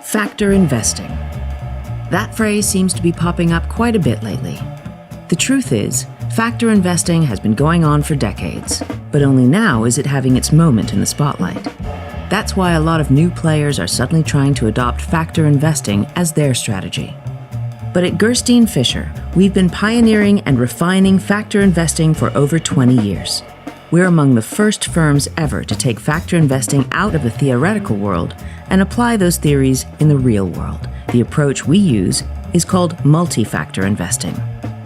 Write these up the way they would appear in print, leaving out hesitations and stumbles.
Factor investing. That phrase seems to be popping up quite a bit lately. The truth is, factor investing has been going on for decades, but only now is it having its moment in the spotlight. That's why a lot of new players are suddenly trying to adopt factor investing as their strategy. But at Gerstein Fisher, we've been pioneering and refining factor investing for over 20 years. We're among the first firms ever to take factor investing out of the theoretical world and apply those theories in the real world. The approach we use is called MultiFactor Investing.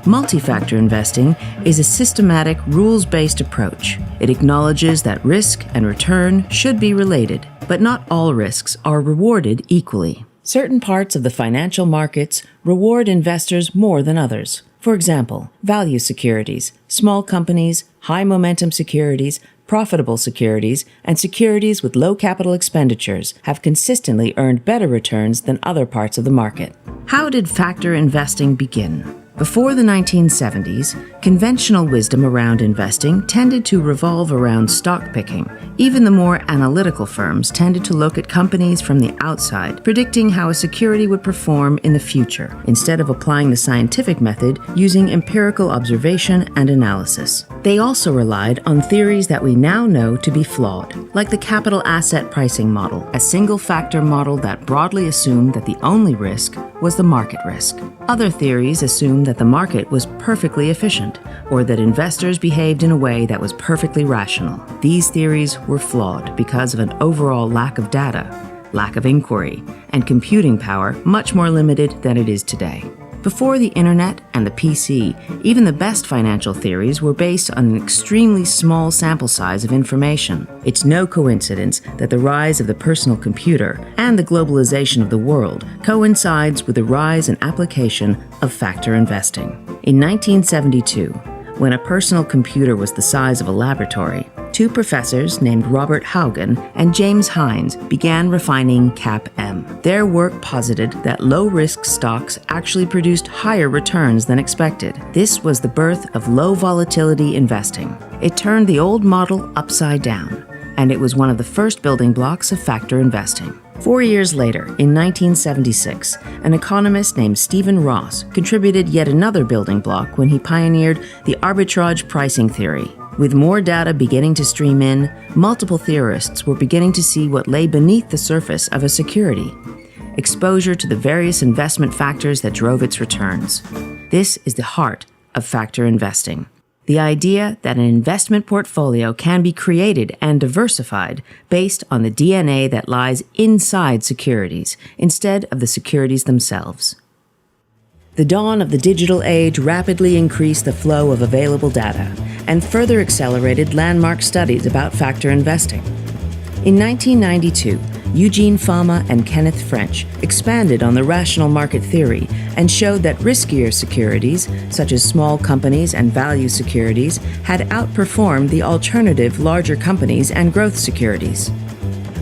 MultiFactor Investing is a systematic, rules-based approach. It acknowledges that risk and return should be related, but not all risks are rewarded equally. Certain parts of the financial markets reward investors more than others. For example, value securities, small companies, high-momentum securities, profitable securities, and securities with low capital expenditures have consistently earned better returns than other parts of the market. How did factor investing begin? Before the 1970s, conventional wisdom around investing tended to revolve around stock picking. Even the more analytical firms tended to look at companies from the outside, predicting how a security would perform in the future, instead of applying the scientific method using empirical observation and analysis. They also relied on theories that we now know to be flawed, like the capital asset pricing model, a single-factor model that broadly assumed that the only risk was the market risk. Other theories assumed that the market was perfectly efficient, or that investors behaved in a way that was perfectly rational. These theories were flawed because of an overall lack of data, lack of inquiry, and computing power much more limited than it is today. Before the internet and the PC, even the best financial theories were based on an extremely small sample size of information. It's no coincidence that the rise of the personal computer and the globalization of the world coincides with the rise and application of factor investing. In 1972, when a personal computer was the size of a laboratory, two professors named Robert Haugen and James Hines began refining CAPM. Their work posited that low-risk stocks actually produced higher returns than expected. This was the birth of low-volatility investing. It turned the old model upside down, and it was one of the first building blocks of factor investing. 4 years later, in 1976, an economist named Stephen Ross contributed yet another building block when he pioneered the arbitrage pricing theory. With more data beginning to stream in, multiple theorists were beginning to see what lay beneath the surface of a security: exposure to the various investment factors that drove its returns. This is the heart of factor investing. The idea that an investment portfolio can be created and diversified based on the DNA that lies inside securities instead of the securities themselves. The dawn of the digital age rapidly increased the flow of available data and further accelerated landmark studies about factor investing. In 1992, Eugene Fama and Kenneth French expanded on the rational market theory and showed that riskier securities, such as small companies and value securities, had outperformed the alternative larger companies and growth securities.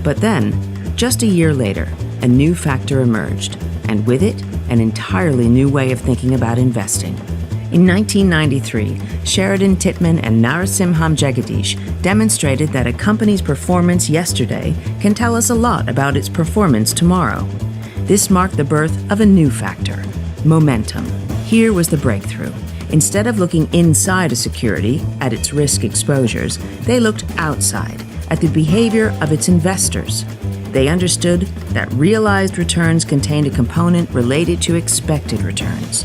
But then, just a year later, a new factor emerged, and with it, an entirely new way of thinking about investing. In 1993, Sheridan Titman and Narasimham Jagadish demonstrated that a company's performance yesterday can tell us a lot about its performance tomorrow. This marked the birth of a new factor: momentum. Here was the breakthrough. Instead of looking inside a security at its risk exposures, they looked outside at the behavior of its investors. They understood that realized returns contained a component related to expected returns.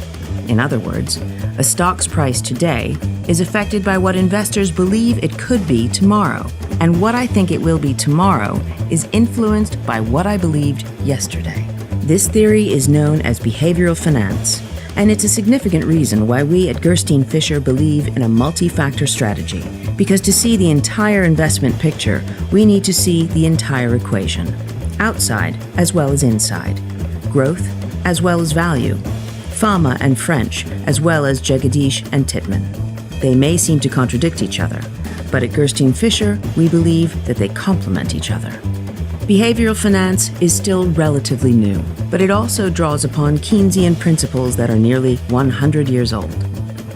In other words, a stock's price today is affected by what investors believe it could be tomorrow, and what I think it will be tomorrow is influenced by what I believed yesterday. This theory is known as behavioral finance, and it's a significant reason why we at Gerstein Fisher believe in a multi-factor strategy, because to see the entire investment picture, we need to see the entire equation, outside as well as inside, growth as well as value, Fama and French, as well as Jagadish and Titman. They may seem to contradict each other, but at Gerstein Fisher, we believe that they complement each other. Behavioral finance is still relatively new, but it also draws upon Keynesian principles that are nearly 100 years old.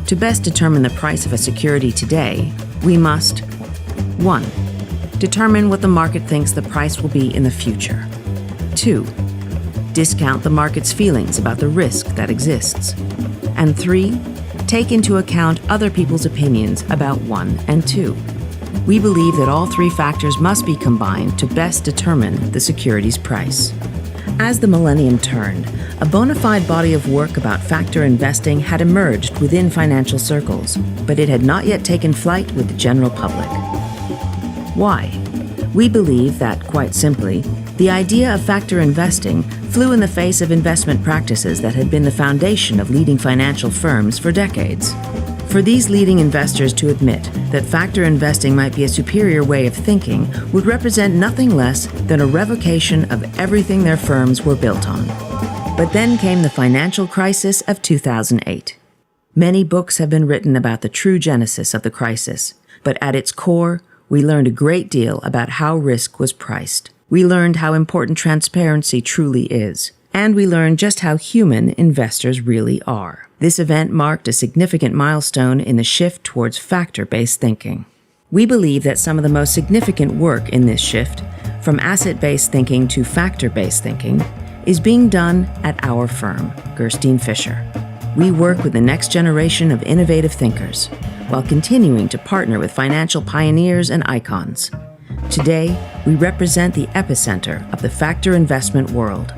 To best determine the price of a security today, We must 1. Determine what the market thinks the price will be in the future. 2. Discount the market's feelings about the risk that exists. And 3. Take into account other people's opinions about 1 and 2. We believe that all three factors must be combined to best determine the security's price. As the millennium turned, a bona fide body of work about factor investing had emerged within financial circles, but it had not yet taken flight with the general public. Why? We believe that, quite simply, the idea of factor investing flew in the face of investment practices that had been the foundation of leading financial firms for decades. For these leading investors to admit that factor investing might be a superior way of thinking would represent nothing less than a revocation of everything their firms were built on. But then came the financial crisis of 2008. Many books have been written about the true genesis of the crisis, but at its core, we learned a great deal about how risk was priced. We learned how important transparency truly is, and we learned just how human investors really are. This event marked a significant milestone in the shift towards factor-based thinking. We believe that some of the most significant work in this shift, from asset-based thinking to factor-based thinking, is being done at our firm, Gerstein Fisher. We work with the next generation of innovative thinkers, while continuing to partner with financial pioneers and icons. Today, we represent the epicenter of the factor investment world.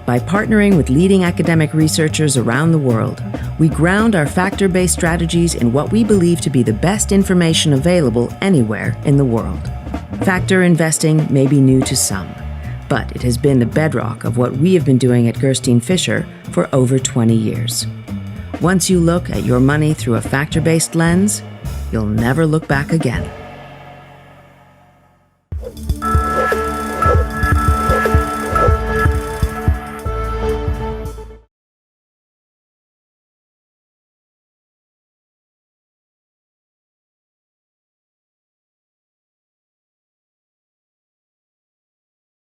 By partnering with leading academic researchers around the world, we ground our factor-based strategies in what we believe to be the best information available anywhere in the world. Factor investing may be new to some, but it has been the bedrock of what we have been doing at Gerstein Fisher for over 20 years. Once you look at your money through a factor-based lens, you'll never look back again.